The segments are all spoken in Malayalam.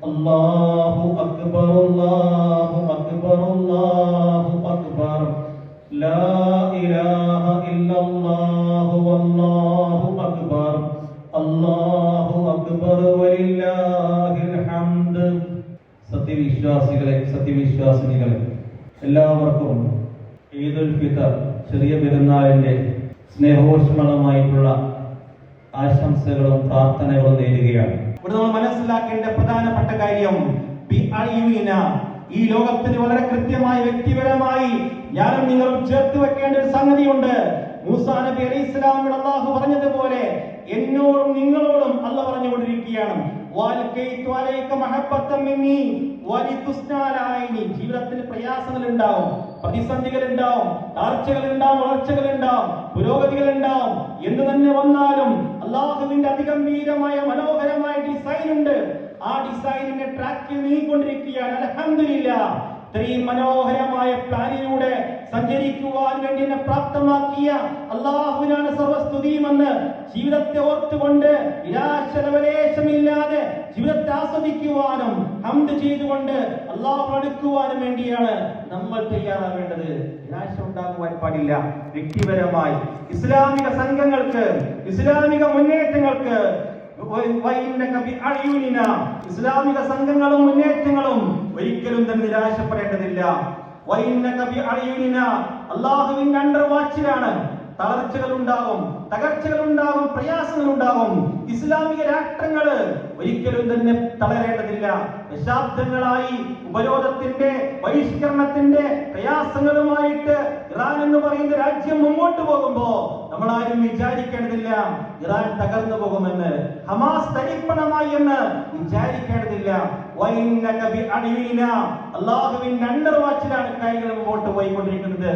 അല്ലാഹു അക്ബർ അല്ലാഹു അക്ബർ അല്ലാഹു അക്ബർ ലാ ഇലാഹ ഇല്ലല്ലാഹു വല്ലാഹു അക്ബർ അല്ലാഹു അക്ബർ വലില്ലാഹിൽ ഹംദ്. സത്യവിശ്വാസികളെ, സത്യവിശ്വാസിനികളെ, എല്ലാവർക്കും ഈദുൽ ഫിത്തർ ചെറിയ പെരുന്നാളിന്റെ സ്നേഹോഷ്മളമായിട്ടുള്ള ആശംസകളും പ്രാർത്ഥനകളും നേരുകയാണ്. ഇവിടെ നമ്മൾ മനസ്സിലാക്കേണ്ട പ്രധാനപ്പെട്ട കാര്യം, ഈ ലോകത്തിന് വളരെ കൃത്യമായി വ്യക്തിപരമായി ഞാനും നിങ്ങളും ചേർത്ത് വെക്കേണ്ട ഒരു സംഗതിയുണ്ട്. മൂസാ നബി അലൈഹി ഇസ്ലാമിനോട് അല്ലാഹു പറഞ്ഞതുപോലെ എന്നോടും നിങ്ങളോടും അല്ലാഹു പറഞ്ഞുകൊണ്ടിരിക്കുകയാണ്, ജീവിതത്തിൽ പ്രയാസങ്ങൾ ഉണ്ടാവും, പ്രതിസന്ധികൾ ഉണ്ടാവും, താഴ്ചകൾ ഉണ്ടാവും, വളർച്ചകൾ ഉണ്ടാവും, പുരോഗതികൾ ഉണ്ടാവും. എന്ന് തന്നെ വന്നാലും അല്ലാഹുവിന്റെ അതിഗംഭീരമായ മനോഹരമായ ഡിസൈൻ ഉണ്ട്. ആ ഡിസൈനിന്റെ ട്രാക്കിൽ നീങ്ങിക്കൊണ്ടിരിക്കുകയാണ്. അൽഹംദുലില്ലാഹ്, ഇത്രയും മനോഹരമായ പ്ലാനിലൂടെ സഞ്ചരിക്കുവാൻ വേണ്ടി എന്നെ പ്രാപ്തമാക്കിയ അല്ലാഹുവിനാണ് സർവസ്തുതിയുമെന്ന് ജീവിതത്തെ ഓർത്തുകൊണ്ട് നിരാശലവലേശമില്ലാതെ ജീവിതത്തെ ആസ്വദിക്കുവാനും ഹംദ് ചെയ്തുകൊണ്ട് അല്ലാഹു അടുക്കുവാനും വേണ്ടിയാണ് നമ്മൾ തയ്യാറാവേണ്ടത്. നിരാശ ഉണ്ടാകുവാൻ പാടില്ല. വ്യക്തിപരമായി ഇസ്ലാമിക സംഘങ്ങൾക്ക്, ഇസ്ലാമിക മുന്നേറ്റങ്ങൾക്ക്, ഇസ്ലാമിക സംഘങ്ങളും മുന്നേറ്റങ്ങളും ഒരിക്കലും തന്നെ നിരാശപ്പെടേണ്ടതില്ല. അല്ലാഹുവിന്റെ അണ്ടർ വാച്ചിലാണ്. തളർച്ചകൾ ഉണ്ടാകും, തകർച്ചകൾ ഉണ്ടാകും, പ്രയാസങ്ങൾ ഉണ്ടാകും. ഇസ്ലാമിക രാഷ്ട്രങ്ങള് ഒരിക്കലും തന്നെ തളരേണ്ടതില്ല. ദശാബ്ദങ്ങളായി ഉപരോധത്തിന്റെ, ബഹിഷ്കരണത്തിന്റെ പ്രയാസങ്ങളുമായിട്ട് ഇറാൻ എന്ന് പറയുന്ന രാജ്യം മുമ്പോട്ട് പോകുമ്പോ നമ്മളാരും വിചാരിക്കേണ്ടതില്ല ഇറാൻ തകർന്നു പോകുമെന്ന്, ഹമാസ് തരിപ്പണമായി എന്ന് വിചാരിക്കേണ്ടതില്ല. അല്ലാഹുവിന്റെ അണ്ടർ വാച്ചിലാണ് കാര്യങ്ങൾ മുമ്പോട്ട് പോയിക്കൊണ്ടിരിക്കുന്നത്.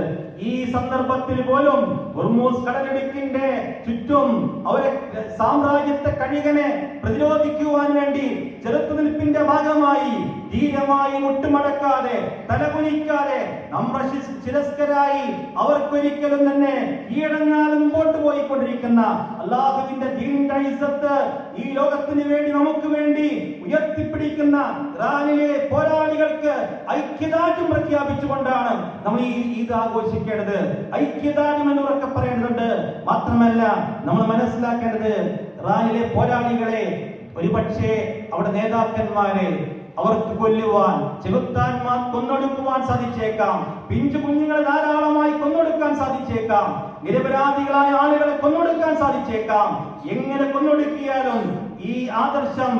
ഈ സന്ദർഭത്തിൽ പോലും ഹോർമൂസ് കടലിടുക്കിന്റെ ചുറ്റും അവരെ സാമ്രാജ്യത്തെ കഴുകനെ പ്രതിരോധിക്കുവാൻ വേണ്ടി ചെറുത്തുനിൽപ്പിന്റെ ഭാഗമായി ധീരമായി മുട്ടുമടക്കാതെ, തലകുനിക്കാതെ, ശിരസ്കരായി അവർക്കൊരിക്കലും തന്നെ കീഴടങ്ങാതെ മുമ്പോട്ട് പോയിക്കൊണ്ടിരിക്കുന്ന അല്ലാഹുവിന്റെ ദീനിന്റെ ഇസ്സത്ത് ഈ ലോകത്തിന് വേണ്ടി, നമുക്ക് വേണ്ടി ഉയർത്തിപ്പിടിക്കുന്ന ഇറാനിലെ പോരാളികൾക്ക് ഐക്യദാർഢ്യം പ്രഖ്യാപിച്ചുകൊണ്ടാണ് നമ്മൾ ഈ ഈദ് ആഘോഷിക്കേണ്ടത്. ഐക്യദാർഢ്യം എന്ന് ഉറക്കെ പറയേണ്ടതുണ്ട്. മാത്രമല്ല നമ്മൾ മനസ്സിലാക്കേണ്ടത്, ഇറാനിലെ പോരാളികളെ ഒരുപക്ഷെ അവിടെ നേതാക്കന്മാരെ അവർക്ക് കൊല്ലുവാൻ, ചെകുത്താന്മാർ കൊന്നൊടുക്കുവാൻ സാധിച്ചേക്കാം. പിഞ്ചു കുഞ്ഞുങ്ങളെ ധാരാളമായി കൊന്നൊടുക്കാൻ സാധിച്ചേക്കാം. നിരപരാധികളായ ആളുകളെ കൊന്നൊടുക്കാൻ സാധിച്ചേക്കാം. എങ്ങനെ കൊന്നൊടുക്കിയാലും ഈ ആദർശം,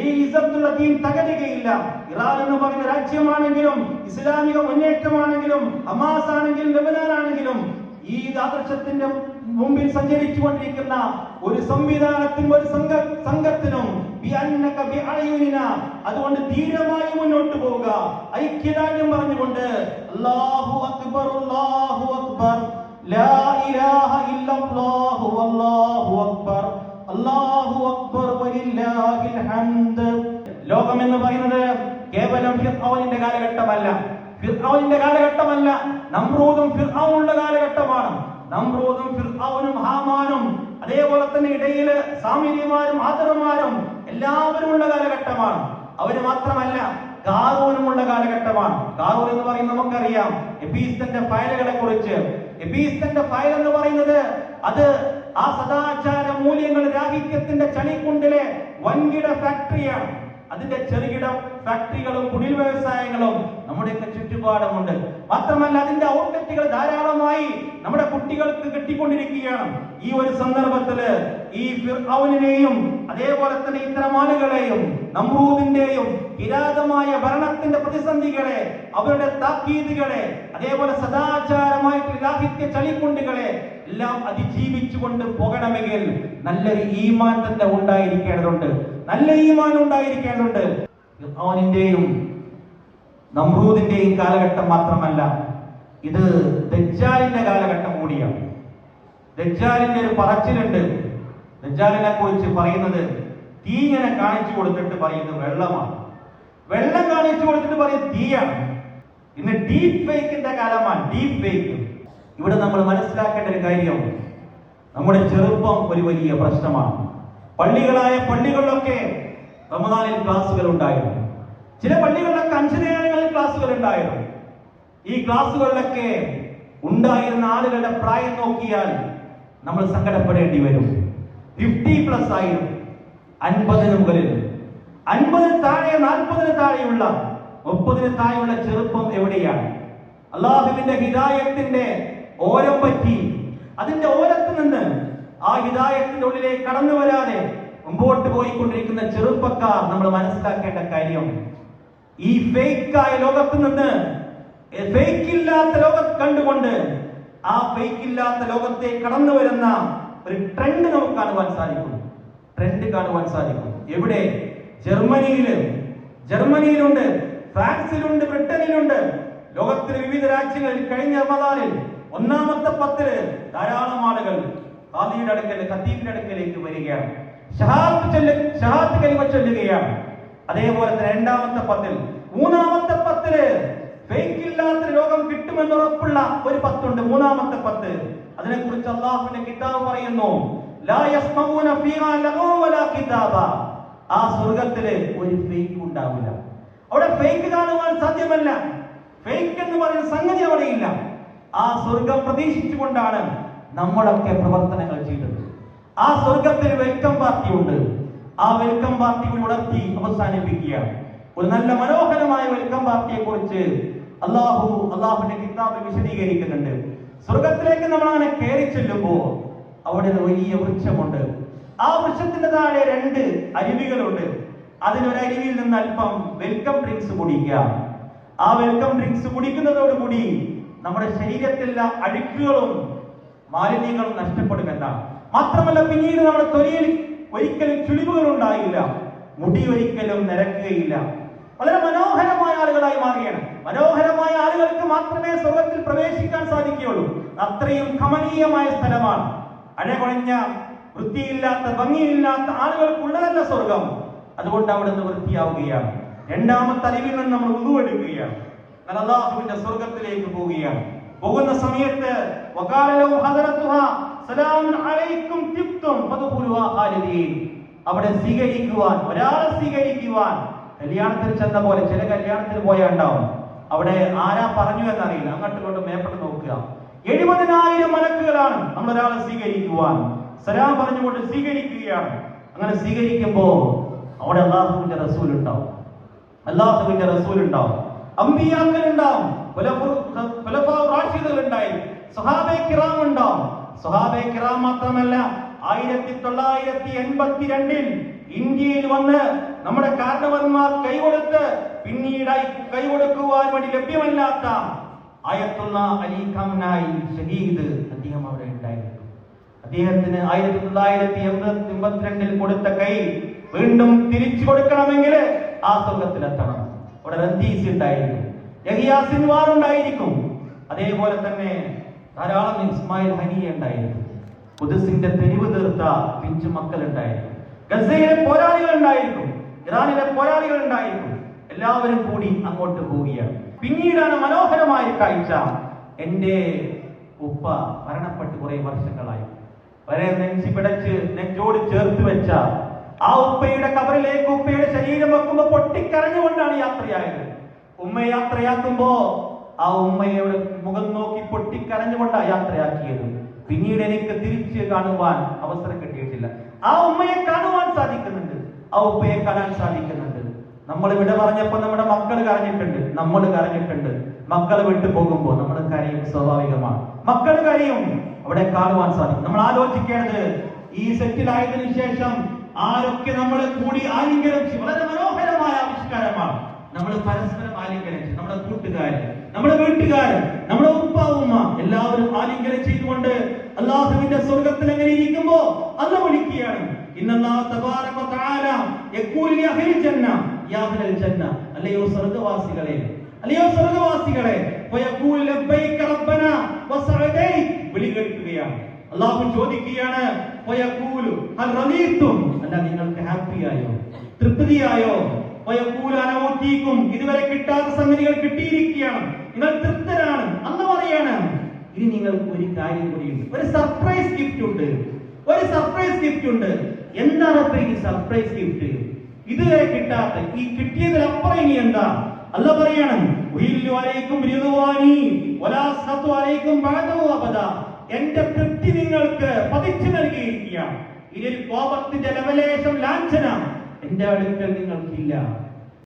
ഈ ഇസ്സത്തുള്ള ദീൻ തകരുകയില്ല. ഇറാൻ എന്ന് പറയുന്ന രാജ്യമാണെങ്കിലും, ഇസ്ലാമിക മുന്നേറ്റമാണെങ്കിലും, ഹമാസ് ആണെങ്കിലും, ലെബനാൻ ആണെങ്കിലും, ഈ ആദർശത്തിന്റെ മുമ്പിൽ സഞ്ചരിച്ചു കൊണ്ടിരിക്കുന്ന ഒരു സംവിധാനത്തിനും ഒരു സംഘത്തിനും അതുകൊണ്ട് ധീരമായി മുന്നോട്ട് പോവുക, ഐക്യദാർഢ്യം പറഞ്ഞുകൊണ്ട് അല്ലാഹു അക്ബർ അല്ലാഹു അക്ബർ ലാ ഇലാഹ ഇല്ലല്ലാഹു വല്ലാഹു അക്ബർ അല്ലാഹു അക്ബർ വലില്ലാഹിൽ ഹംദ്. ലോകം എന്ന് പറയുന്നത് കേവലം ഫിർഔനിന്റെ കാലഘട്ടമല്ല, ഫിർഔനിന്റെ കാലഘട്ടമല്ല, നമ്രൂദും ഫിർഔനുള്ള കാലഘട്ടമാണ്. നമ്രൂദും ഫിർഔനും ഹാമാനും അതേപോലെ തന്നെ ഇടയിൽ സാമിരിമാരും ആദർമാരും എല്ലാവരും ഉള്ള കാലഘട്ടമാണ്. അവര് മാത്രമല്ല, കാറൂനുമുള്ള കാലഘട്ടമാണ്. കാറൂൻ എന്ന് പറയുന്നത് നമുക്കറിയാം എപ്പീസ്തന്റെ ഫയലുകളെ കുറിച്ച്. എപ്പീസ്തന്റെ ഫയൽ എന്ന് പറയുന്നത് അത് ആ സദാചാര മൂല്യങ്ങൾ രാഹിത്യത്തിന്റെ ചളിക്കുണ്ടിലെ വൻകിട ഫാക്ടറിയാണ്. അതിന്റെ ചെറുകിട ഫാക്ടറികളും കുടിൽ വ്യവസായങ്ങളും നമ്മുടെയൊക്കെ ചുറ്റുപാടുമുണ്ട്. മാത്രമല്ല അതിന്റെ ഔട്ട്ലെറ്റുകൾ ധാരാളമായി നമ്മുടെ കുട്ടികൾക്ക് കിട്ടിക്കൊണ്ടിരിക്കുകയാണ്. ഈ ഒരു സന്ദർഭത്തില് ഈ ഫിർഔനിനെയും അതേപോലെ തന്നെ ഇത്തരം ആളുകളെയും, നമ്രൂദിന്റെയും കിരാതമായ ഭരണത്തിന്റെ പ്രതിസന്ധികളെ, അവരുടെ താക്കീതുകളെ, അതേപോലെ സദാചാരമായിട്ട് രാഹിത്യ ചളിക്കുണ്ടുകളെ എല്ലാം അതിജീവിച്ചുകൊണ്ട് പോകണമെങ്കിൽ നല്ലൊരു ഈമാൻ തന്നെ ഉണ്ടായിരിക്കേണ്ടതുണ്ട്. നല്ല ഈമാൻ ഉണ്ടായിരിക്കേണ്ടതുണ്ട്. ഫിർഔനിന്റെയും നമ്രൂദിന്റെയും കാലഘട്ടം മാത്രമല്ല, ഇത് ദജ്ജാലിന്റെ കാലഘട്ടം കൂടിയാണ്. ദജ്ജാലിന്റെ ഒരു പറച്ചിലുണ്ട്. ദജ്ജാലിനെ കുറിച്ച് പറയുന്നത് തീങ്ങനെ കാണിച്ചു കൊടുത്തിട്ട് പറയുന്നത് വെള്ളമാണ്, വെള്ളം കാണിച്ചു കൊടുത്തിട്ട് പറയുന്നത് തീയാണ്. ഇന്ന് ഡീപ് ഫേക്കിന്റെ കാലമാണ്. Deep fake. ഇവിടെ നമ്മൾ മനസ്സിലാക്കേണ്ട ഒരു കാര്യം, നമ്മുടെ ചെറുപ്പം ഒരു വലിയ പ്രശ്നമാണ്. പള്ളികളിലൊക്കെ റമദാനിൽ ക്ലാസുകൾ ഉണ്ടായിരുന്നു. ചില പള്ളികളിലൊക്കെ 5 നേരങ്ങളിൽ ക്ലാസുകൾ ഉണ്ടായിരുന്നു. ഈ ക്ലാസുകളിലൊക്കെ ഉണ്ടായിരുന്ന ആളുകളുടെ പ്രായം നോക്കിയാൽ നമ്മൾ സങ്കടപ്പെടേണ്ടി വരും. 50+ ആയിരുന്നു. 50 മുകളിൽ, 50 താഴെ, 40 താഴെയുള്ള, 30 താഴെയുള്ള ചെറുപ്പം എവിടെയാണ്? അള്ളാഹുവിന്റെ ഹിദായത്തിന്റെ ഓരം പറ്റി അതിന്റെ ഓരത്ത് നിന്ന് ആ ഹിദായത്തിന്റെ ഉള്ളിലേക്ക് കടന്നു വരാതെ മുമ്പോട്ട് പോയിക്കൊണ്ടിരിക്കുന്ന ചെറുപ്പക്കാർ നമ്മൾ മനസ്സിലാക്കേണ്ട കാര്യം, ഈ ഫേക്കായ ലോകത്ത് നിന്ന് ഫേക്കില്ലാത്ത ലോകത്ത് കണ്ടുകൊണ്ട് ആ ഫേക്കില്ലാത്ത ലോകത്തെ കടന്നു വരുന്ന ഒരു ട്രെൻഡ് നമുക്ക് കാണുവാൻ സാധിക്കും. എവിടെ? ജർമ്മനിയിലുണ്ട്, ഫ്രാൻസിലുണ്ട്, ബ്രിട്ടനിലുണ്ട്, ലോകത്തിലെ വിവിധ രാജ്യങ്ങളിൽ കഴിഞ്ഞ റമദാനിൽ 1-ാമത്തെ 10 ധാരാളം ആളുകൾ ഖതീബിന്റെ അടുക്കലേക്ക് വരികയാണ്, ഷഹാദത്ത് കലിമ ചൊല്ലുകയാണ്. അതേപോലെ 2-ാമത്തെ 10, 3-ാമത്തെ 10 ഫേക്കില്ലാത്ത ലോകം കിട്ടുമെന്നുറപ്പുള്ള ഒരു 10 ഉണ്ട്. 3-ാമത്തെ 10 അതിനെക്കുറിച്ച് അല്ലാഹുവിന്റെ കിതാബ് പറയുന്നു, ലാ യസ്മഊന ഫീഹാ ലഗവ വലാ കിതാബ. ആ സ്വർഗ്ഗത്തില് ഒരു ഫേക്ക് ഉണ്ടാവില്ല. അവിടെ ഫേക്ക് കാണുവാൻ സാധ്യമല്ല. ഫേക്ക് എന്ന് പറയുന്ന സംഗതി അവിടെയില്ല. ആ സ്വർഗം പ്രതീക്ഷിച്ചുകൊണ്ടാണ് നമ്മളൊക്കെ പ്രവർത്തനങ്ങൾ ചെയ്തത്. ആ സ്വർഗത്തിൽ വെൽക്കം പാർട്ടി ഉണ്ട്. ആ വെൽക്കം പാർട്ടി ഉണർത്തി അവസാനിപ്പിക്കുകയാണ്. ഒരു നല്ല മനോഹരമായ വെൽക്കം പാർട്ടിയെ കുറിച്ച് അള്ളാഹുവിന്റെ കിതാബിൽ വിശദീകരിക്കുന്നുണ്ട്. സ്വർഗത്തിലേക്ക് നമ്മൾ അങ്ങനെ കയറി ചെല്ലുമ്പോൾ അവിടെ ഒരു വലിയ വൃക്ഷമുണ്ട്. ആ വൃക്ഷത്തിന്റെ താഴെ 2 അരുവികളുണ്ട്. അതിനൊരു അരുവിയിൽ നിന്ന് അല്പം വെൽക്കം ഡ്രിങ്ക്സ് കുടിക്കാം. ആ വെൽക്കം ഡ്രിങ്ക്സ് കുടിക്കുന്നതോടുകൂടി നമ്മുടെ ശരീരത്തിലുള്ള അഴുക്കുകളും മാലിന്യങ്ങളും നഷ്ടപ്പെടുമെന്നാണ്. മാത്രമല്ല പിന്നീട് നമ്മുടെ തൊലിയിൽ ഒരിക്കലും ചുളിവുകൾ ഉണ്ടായില്ല, മുടി ഒരിക്കലും നിരക്കുകയില്ല. വളരെ മനോഹരമായ ആളുകളായി മാറുകയാണ്. മനോഹരമായ ആളുകൾക്ക് മാത്രമേ സ്വർഗത്തിൽ പ്രവേശിക്കാൻ സാധിക്കുകയുള്ളൂ. അത്രയും കമനീയമായ സ്ഥലമാണ്. അഴകൊഴിഞ്ഞ, വൃത്തിയില്ലാത്ത, ഭംഗിയില്ലാത്ത ആളുകൾക്കുള്ളതല്ല സ്വർഗം. അതുകൊണ്ട് അവിടെ നിന്ന് വൃത്തിയാവുകയാണ്. 2-ാമത്തെ അരുവിൽ നിന്ന് നമ്മൾ വുളു എടുക്കുകയാണ്. അല്ലാഹുവിന്റെ സ്വർഗത്തിലേക്ക് പോവുകയാണ്. പോകുന്ന സമയത്ത് അവിടെ സ്വീകരിക്കുവാൻ, ഒരാളെ സ്വീകരിക്കുവാൻ, കല്യാണത്തിന് ചെന്ന പോലെ, ചില കല്യാണത്തിന് പോയാൽ ഉണ്ടാവും, അവിടെ ആരാ പറഞ്ഞു എന്നറിയില്ല, അങ്ങോട്ട് കൊണ്ട് മേപ്പെട്ട് നോക്കുക. 70,000 മലക്കുകളാണ് നമ്മളൊരാളെ സ്വീകരിക്കുവാൻ. സലാം പറഞ്ഞുകൊണ്ട് സ്വീകരിക്കുകയാണ്. അങ്ങനെ സ്വീകരിക്കുമ്പോ അവിടെ അല്ലാഹുവിന്റെ റസൂൽ ഉണ്ടാവും, അമ്പിയാക്കൾ ഉണ്ടാവും, സ്വഹാബെ കിറാം ഉണ്ടാവും. സ്വഹാബെ കിറാം മാത്രമല്ല, 1982 ഇന്ത്യയിൽ വന്ന് നമ്മുടെ കാരണവന്മാർ കൈകൊടുത്ത് പിന്നീട് കൈകൊടുക്കുവാൻ വേണ്ടി ലഭ്യമല്ലാത്ത ആയത്തുള്ള അലി ഖാംനായി ഷഹീദ്, അദ്ദേഹം അവിടെ ഉണ്ടായിരുന്നു. അദ്ദേഹത്തിന് 1982 കൊടുത്ത കൈ വീണ്ടും തിരിച്ചു കൊടുക്കണമെങ്കിൽ ആ സ്വർഗത്തിലെത്തണം. അവിടെ റന്തീസ് ഉണ്ടായിരിക്കും, യഹിയാ സിൻവാർ ഉണ്ടായിരിക്കും, അതേപോലെ തന്നെ ധാരാളം ഇസ്മായിൽ ഹനിയ ഉണ്ടായിരിക്കും, ഖുദ്സിന്റെ തെരുവ് തീർത്ത പിഞ്ചു മക്കൾ ഉണ്ടായിരിക്കും, ഗസയിലെ പോരാളികൾ ഉണ്ടായിരിക്കും, ഇറാനിലെ പോരാളികൾ ഉണ്ടായിരിക്കും. എല്ലാവരും കൂടി അങ്ങോട്ട് പോവുകയാണ്. പിന്നീടാണ് മനോഹരമായ കാഴ്ച. എന്റെ ഉപ്പ മരണപ്പെട്ട് കുറെ വർഷങ്ങളായി. വരെ നെഞ്ചി പിടച്ച് നെഞ്ചോട് ചേർത്ത് വെച്ച ആ ഉപ്പയുടെ കബറിലേക്ക് ഉപ്പയുടെ ശരീരം വെക്കുമ്പോ പൊട്ടിക്കരഞ്ഞുകൊണ്ടാണ് യാത്രയായത്. ഉമ്മ യാത്രയാക്കുമ്പോ ആ ഉമ്മയുടെ മുഖം നോക്കി പൊട്ടിക്കരഞ്ഞുകൊണ്ടാണ് യാത്രയാക്കിയത്. പിന്നീട് എനിക്ക് തിരിച്ച് കാണുവാൻ അവസരം കിട്ടിയിട്ടില്ല. ആ ഉമ്മയെ കാണുവാൻ സാധിക്കുന്നുണ്ട്, ആ ഉപ്പയെ കാണാൻ സാധിക്കുന്നുണ്ട്. നമ്മൾ വിട പറഞ്ഞപ്പോ നമ്മുടെ മക്കൾ കരഞ്ഞിട്ടുണ്ട്, നമ്മൾ കരഞ്ഞിട്ടുണ്ട്. മക്കൾ വിട്ടു പോകുമ്പോ നമ്മൾ കരയും, സ്വാഭാവികമാണ്. മക്കൾ കരയും, അവിടെ കാണുവാൻ സാധിക്കും. നമ്മൾ ആലോചിക്കേണ്ടത്, ഈ സെറ്റിലായതിനു ശേഷം ആരൊക്കെ നമ്മൾ കൂടി ആലിംഗനം ചെയ്യും. വളരെ മനോഹരമായ ആവിഷ്കാരമാണ്. നമ്മൾ പരസ്പരം ആലിംഗനം ചെയ്യും. നമ്മുടെ കൂട്ടുകാര്, നമ്മുടെ വീട്ടുകാര്, നമ്മുടെ ഉപ്പ ഉമ്മ എല്ലാവരും ആലിംഗനം ചെയ്തുകൊണ്ട് അല്ലാഹുവിന്റെ സ്വർഗ്ഗത്തിൽ എങ്ങനെ ഇരിക്കുമ്പോ അല്ലാഹു വിളിക്കുകയാണ്, ഇന്നല്ലാഹു തബാറക വ തആല യഖൂലു ലി അഹ്ലിൽ ജന്ന യാ അഹ്ലൽ ജന്ന, അല്ലയോ സ്വർഗ്ഗവാസികളെ, അല്ലയോ സ്വർഗ്ഗവാസികളെ, വയഖൂലു ലബ്ബൈക റബ്ബന വസഅദൈക, വിളി കേൾക്കുകയാണ്. അല്ലാഹു ചോദിക്കുകയാണ്, വയഖൂലു ഹൽ റളീതും, അല്ല നിങ്ങൾക്ക് ഹാപ്പിയായോ, തൃപ്തിയായോ? വയഖൂലു അന ഊതീകും, ഇതുവരെ കിട്ടാത്ത സംഗതികൾ കിട്ടിയിരിക്കുകയാണ്, നിങ്ങൾ തൃപ്തരാണ്. അന്ന് പറയാണ്, ഇനി നിങ്ങൾക്ക് ഒരു കാര്യം കൂടിയുണ്ട്, ഒരു സർപ്രൈസ് ഗിഫ്റ്റ് ഉണ്ട്, ഒരു സർപ്രൈസ് ഗിഫ്റ്റ് ഉണ്ട്. എന്താണ് ഈ സർപ്രൈസ് ഗിഫ്റ്റ്? ഇതുവരെ കിട്ടാത്ത ഈ കിട്ടിയതിലപ്പുറം ഇനി എന്താ? അല്ല പറയണം, എന്റെ തൃപ്തി നിങ്ങൾക്ക് പതിച്ചു നൽകിയിരിക്കുകയാണ്. ഇനി ഒരു കോപത്തിന്റെ ലവലേശം ലാഞ്ചന എന്റെ അടുക്കൽ നിങ്ങൾക്കില്ല.